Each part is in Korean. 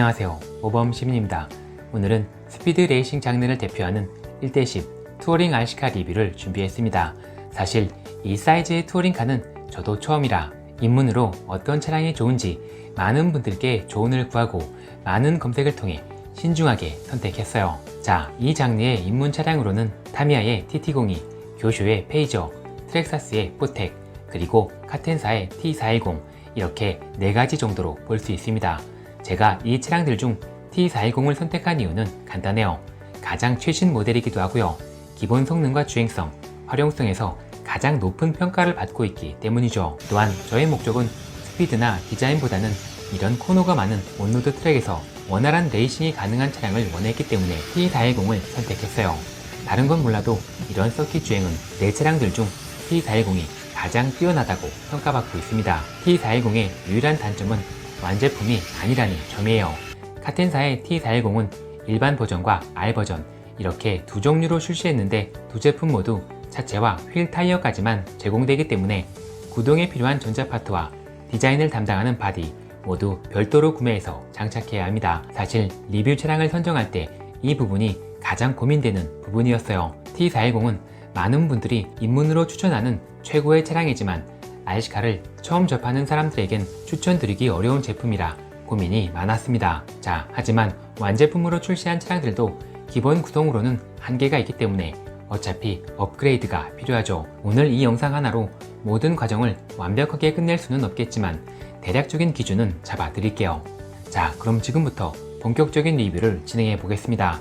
안녕하세요, 모범시민입니다. 오늘은 스피드 레이싱 장르를 대표하는 1대10 투어링 RC카 리뷰를 준비했습니다. 사실 이 사이즈의 투어링카는 저도 처음이라 입문으로 어떤 차량이 좋은지 많은 분들께 조언을 구하고 많은 검색을 통해 신중하게 선택했어요. 자, 이 장르의 입문 차량으로는 타미야의 TT02, 교쇼의 페이저, 트렉사스의 포텍, 그리고 카텐사의 T410 이렇게 4가지 정도로 볼 수 있습니다. 제가 이 차량들 중 T410을 선택한 이유는 간단해요. 가장 최신 모델이기도 하고요. 기본 성능과 주행성, 활용성에서 가장 높은 평가를 받고 있기 때문이죠. 또한 저의 목적은 스피드나 디자인보다는 이런 코너가 많은 온로드 트랙에서 원활한 레이싱이 가능한 차량을 원했기 때문에 T410을 선택했어요. 다른 건 몰라도 이런 서킷 주행은 내 차량들 중 T410이 가장 뛰어나다고 평가받고 있습니다. T410의 유일한 단점은 완제품이 아니라는 점이에요. 카텐사의 T410은 일반 버전과 R 버전 이렇게 두 종류로 출시했는데 두 제품 모두 차체와 휠 타이어까지만 제공되기 때문에 구동에 필요한 전자 파트와 디자인을 담당하는 바디 모두 별도로 구매해서 장착해야 합니다. 사실 리뷰 차량을 선정할 때 이 부분이 가장 고민되는 부분이었어요. T410은 많은 분들이 입문으로 추천하는 최고의 차량이지만 RC카를 처음 접하는 사람들에겐 추천드리기 어려운 제품이라 고민이 많았습니다. 자, 하지만 완제품으로 출시한 차량들도 기본 구동으로는 한계가 있기 때문에 어차피 업그레이드가 필요하죠. 오늘 이 영상 하나로 모든 과정을 완벽하게 끝낼 수는 없겠지만 대략적인 기준은 잡아 드릴게요. 자, 그럼 지금부터 본격적인 리뷰를 진행해 보겠습니다.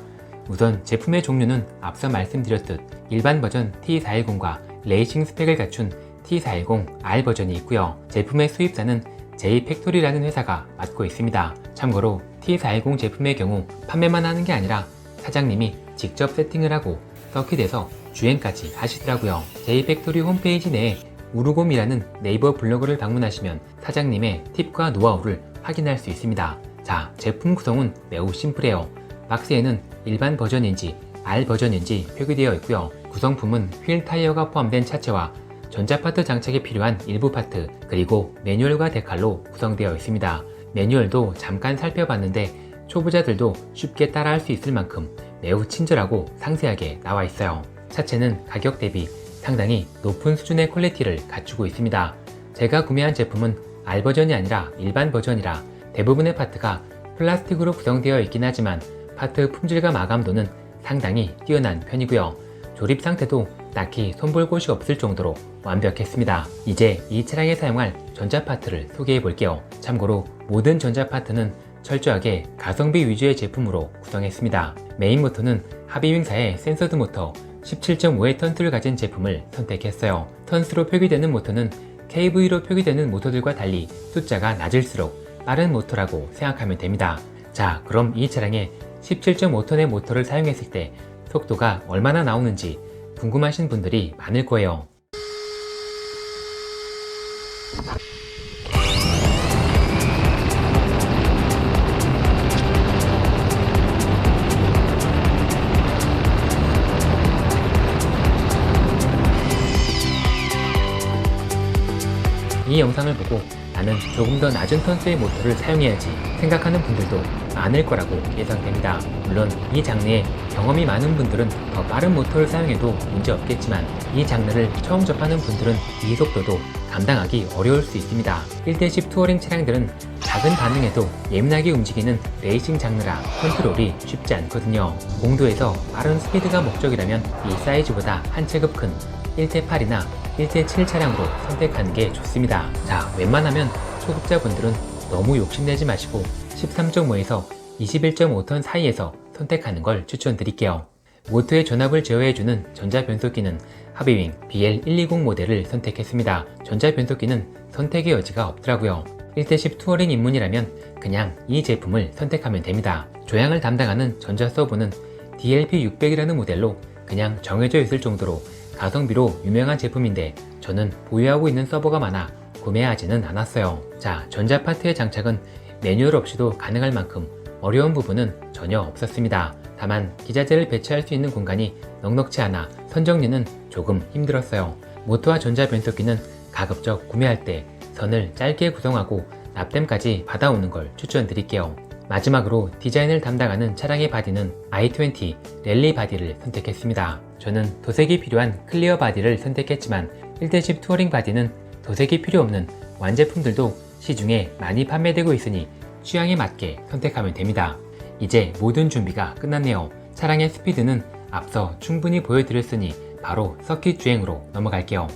우선 제품의 종류는 앞서 말씀드렸듯 일반 버전 T410과 레이싱 스펙을 갖춘 T410R 버전이 있고요. 제품의 수입사는 J팩토리라는 회사가 맡고 있습니다. 참고로 T410 제품의 경우 판매만 하는 게 아니라 사장님이 직접 세팅을 하고 서킷에서 주행까지 하시더라고요. J팩토리 홈페이지 내에 우르곰이라는 네이버 블로그를 방문하시면 사장님의 팁과 노하우를 확인할 수 있습니다. 자, 제품 구성은 매우 심플해요. 박스에는 일반 버전인지 R 버전인지 표기되어 있고요. 구성품은 휠 타이어가 포함된 차체와 전자파트 장착에 필요한 일부 파트, 그리고 매뉴얼과 데칼로 구성되어 있습니다. 매뉴얼도 잠깐 살펴봤는데 초보자들도 쉽게 따라할 수 있을 만큼 매우 친절하고 상세하게 나와 있어요. 차체는 가격 대비 상당히 높은 수준의 퀄리티를 갖추고 있습니다. 제가 구매한 제품은 R 버전이 아니라 일반 버전이라 대부분의 파트가 플라스틱으로 구성되어 있긴 하지만 파트 품질과 마감도는 상당히 뛰어난 편이고요. 조립 상태도 딱히 손볼 곳이 없을 정도로 완벽했습니다. 이제 이 차량에 사용할 전자파트를 소개해 볼게요. 참고로 모든 전자파트는 철저하게 가성비 위주의 제품으로 구성했습니다. 메인 모터는 하비윙사의 센서드 모터 17.5의 턴수를 가진 제품을 선택했어요. 턴수로 표기되는 모터는 KV로 표기되는 모터들과 달리 숫자가 낮을수록 빠른 모터라고 생각하면 됩니다. 자, 그럼 이 차량에 17.5톤의 모터를 사용했을 때 속도가 얼마나 나오는지 궁금하신 분들이 많을 거예요. 이 영상을 보고 나는 조금 더 낮은 턴수의 모터를 사용해야지 생각하는 분들도 많을 거라고 예상됩니다. 물론 이 장르에 경험이 많은 분들은 더 빠른 모터를 사용해도 문제 없겠지만 이 장르를 처음 접하는 분들은 이 속도도 감당하기 어려울 수 있습니다. 1대10 투어링 차량들은 작은 반응에도 예민하게 움직이는 레이싱 장르라 컨트롤이 쉽지 않거든요. 공도에서 빠른 스피드가 목적이라면 이 사이즈보다 한 체급 큰 1대8이나 1대7 차량으로 선택하는 게 좋습니다. 자, 웬만하면 초급자분들은 너무 욕심내지 마시고 13.5에서 21.5톤 사이에서 선택하는 걸 추천드릴게요. 모터의 전압을 제어해주는 전자변속기는 하비윙 BL120 모델을 선택했습니다. 전자변속기는 선택의 여지가 없더라고요. 1대10 투어링 입문이라면 그냥 이 제품을 선택하면 됩니다. 조향을 담당하는 전자 서버는 DLP600이라는 모델로 그냥 정해져 있을 정도로 가성비로 유명한 제품인데 저는 보유하고 있는 서버가 많아 구매하지는 않았어요. 자, 전자파트의 장착은 매뉴얼 없이도 가능할 만큼 어려운 부분은 전혀 없었습니다. 다만 기자재를 배치할 수 있는 공간이 넉넉치 않아 선정리는 조금 힘들었어요. 모터와 전자변속기는 가급적 구매할 때 선을 짧게 구성하고 납땜까지 받아오는 걸 추천드릴게요. 마지막으로 디자인을 담당하는 차량의 바디는 i20 랠리 바디를 선택했습니다. 저는 도색이 필요한 클리어 바디를 선택했지만 1대10 투어링 바디는 도색이 필요 없는 완제품들도 시중에 많이 판매되고 있으니 취향에 맞게 선택하면 됩니다. 이제 모든 준비가 끝났네요. 차량의 스피드는 앞서 충분히 보여드렸으니 바로 서킷 주행으로 넘어갈게요.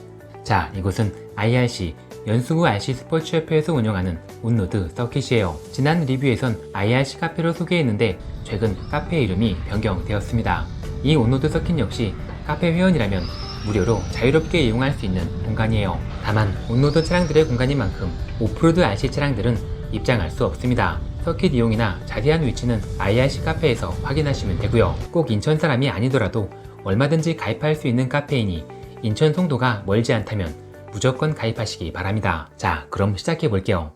자, 이곳은 IRC 연수구 RC 스포츠협회에서 운영하는 온로드 서킷이에요. 지난 리뷰에선 IRC 카페로 소개했는데 최근 카페 이름이 변경되었습니다. 이 온로드 서킷 역시 카페 회원이라면 무료로 자유롭게 이용할 수 있는 공간이에요. 다만 온로드 차량들의 공간인 만큼 오프로드 RC 차량들은 입장할 수 없습니다. 서킷 이용이나 자세한 위치는 IRC 카페에서 확인하시면 되고요. 꼭 인천 사람이 아니더라도 얼마든지 가입할 수 있는 카페이니 인천 송도가 멀지 않다면 무조건 가입하시기 바랍니다. 자, 그럼 시작해 볼게요.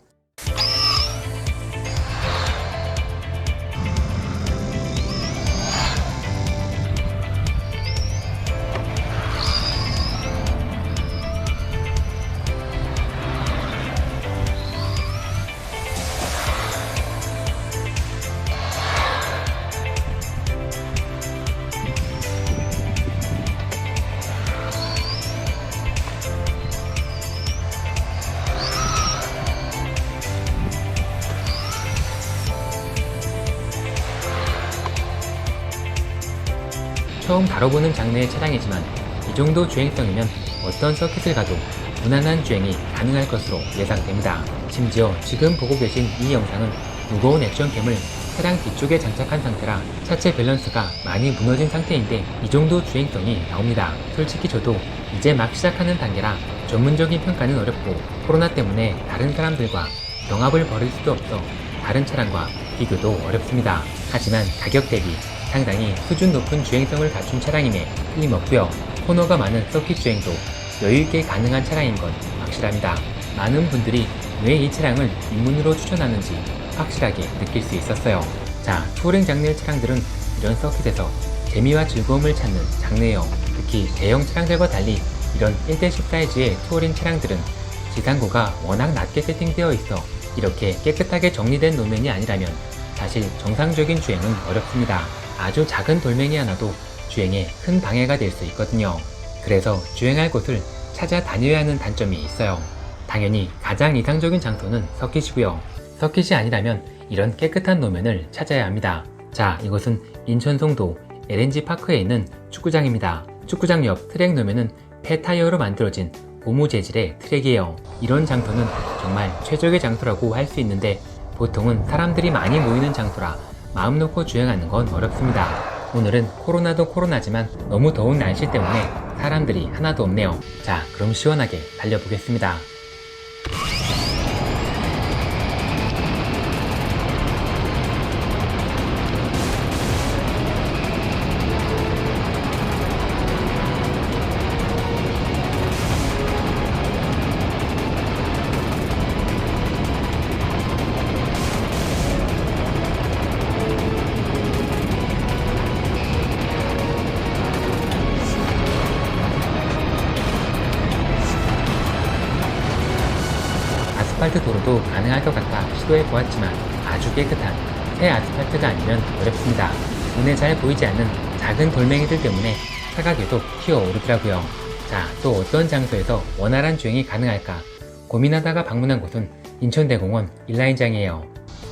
처음 다뤄보는 장르의 차량이지만 이 정도 주행성이면 어떤 서킷을 가도 무난한 주행이 가능할 것으로 예상됩니다. 심지어 지금 보고 계신 이 영상은 무거운 액션캠을 차량 뒤쪽에 장착한 상태라 차체 밸런스가 많이 무너진 상태인데 이 정도 주행성이 나옵니다. 솔직히 저도 이제 막 시작하는 단계라 전문적인 평가는 어렵고 코로나 때문에 다른 사람들과 경합을 벌일 수도 없어 다른 차량과 비교도 어렵습니다. 하지만 가격 대비 상당히 수준 높은 주행성을 갖춘 차량임에 틀림없고요. 코너가 많은 서킷 주행도 여유있게 가능한 차량인 건 확실합니다. 많은 분들이 왜 이 차량을 입문으로 추천하는지 확실하게 느낄 수 있었어요. 자, 투어링 장르의 차량들은 이런 서킷에서 재미와 즐거움을 찾는 장르예요. 특히 대형 차량들과 달리 이런 1대10 사이즈의 투어링 차량들은 지상고가 워낙 낮게 세팅되어 있어 이렇게 깨끗하게 정리된 노면이 아니라면 사실 정상적인 주행은 어렵습니다. 아주 작은 돌멩이 하나도 주행에 큰 방해가 될 수 있거든요. 그래서 주행할 곳을 찾아 다녀야 하는 단점이 있어요. 당연히 가장 이상적인 장소는 서킷이고요. 서킷이 아니라면 이런 깨끗한 노면을 찾아야 합니다. 자, 이곳은 인천 송도 LNG 파크에 있는 축구장입니다. 축구장 옆 트랙 노면은 폐타이어로 만들어진 고무 재질의 트랙이에요. 이런 장소는 정말 최적의 장소라고 할 수 있는데 보통은 사람들이 많이 모이는 장소라 마음 놓고 주행하는 건 어렵습니다. 오늘은 코로나도 코로나지만 너무 더운 날씨 때문에 사람들이 하나도 없네요. 자, 그럼 시원하게 달려보겠습니다. 아스팔트 도로도 가능할 것 같아 시도해 보았지만 아주 깨끗한 새 아스팔트가 아니면 어렵습니다. 눈에 잘 보이지 않는 작은 돌멩이들 때문에 차가 계속 튀어오르더라고요. 자, 또 어떤 장소에서 원활한 주행이 가능할까 고민하다가 방문한 곳은 인천대공원 인라인장이에요.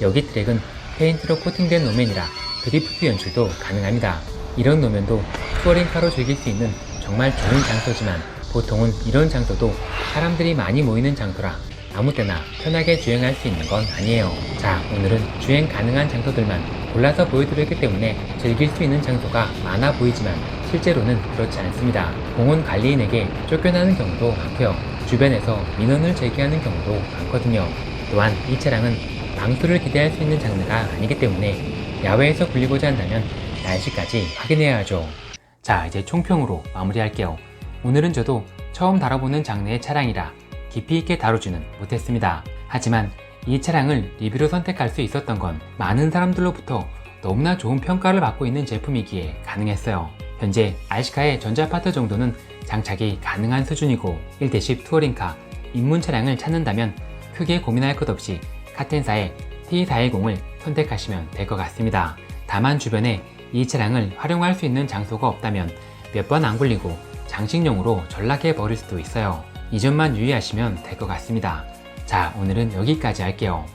여기 트랙은 페인트로 코팅된 노면이라 드리프트 연출도 가능합니다. 이런 노면도 투어링카로 즐길 수 있는 정말 좋은 장소지만 보통은 이런 장소도 사람들이 많이 모이는 장소라 아무 때나 편하게 주행할 수 있는 건 아니에요. 자, 오늘은 주행 가능한 장소들만 골라서 보여드렸기 때문에 즐길 수 있는 장소가 많아 보이지만 실제로는 그렇지 않습니다. 공원 관리인에게 쫓겨나는 경우도 많고요. 주변에서 민원을 제기하는 경우도 많거든요. 또한 이 차량은 방수를 기대할 수 있는 장르가 아니기 때문에 야외에서 굴리고자 한다면 날씨까지 확인해야 하죠. 자, 이제 총평으로 마무리할게요. 오늘은 저도 처음 다뤄보는 장르의 차량이라 깊이 있게 다루지는 못했습니다. 하지만 이 차량을 리뷰로 선택할 수 있었던 건 많은 사람들로부터 너무나 좋은 평가를 받고 있는 제품이기에 가능했어요. 현재 RC카의 전자파트 정도는 장착이 가능한 수준이고 1대10 투어링카, 입문 차량을 찾는다면 크게 고민할 것 없이 카텐사의 T410을 선택하시면 될 것 같습니다. 다만 주변에 이 차량을 활용할 수 있는 장소가 없다면 몇 번 안 굴리고 장식용으로 전락해 버릴 수도 있어요. 이 점만 유의하시면 될 것 같습니다. 자, 오늘은 여기까지 할게요.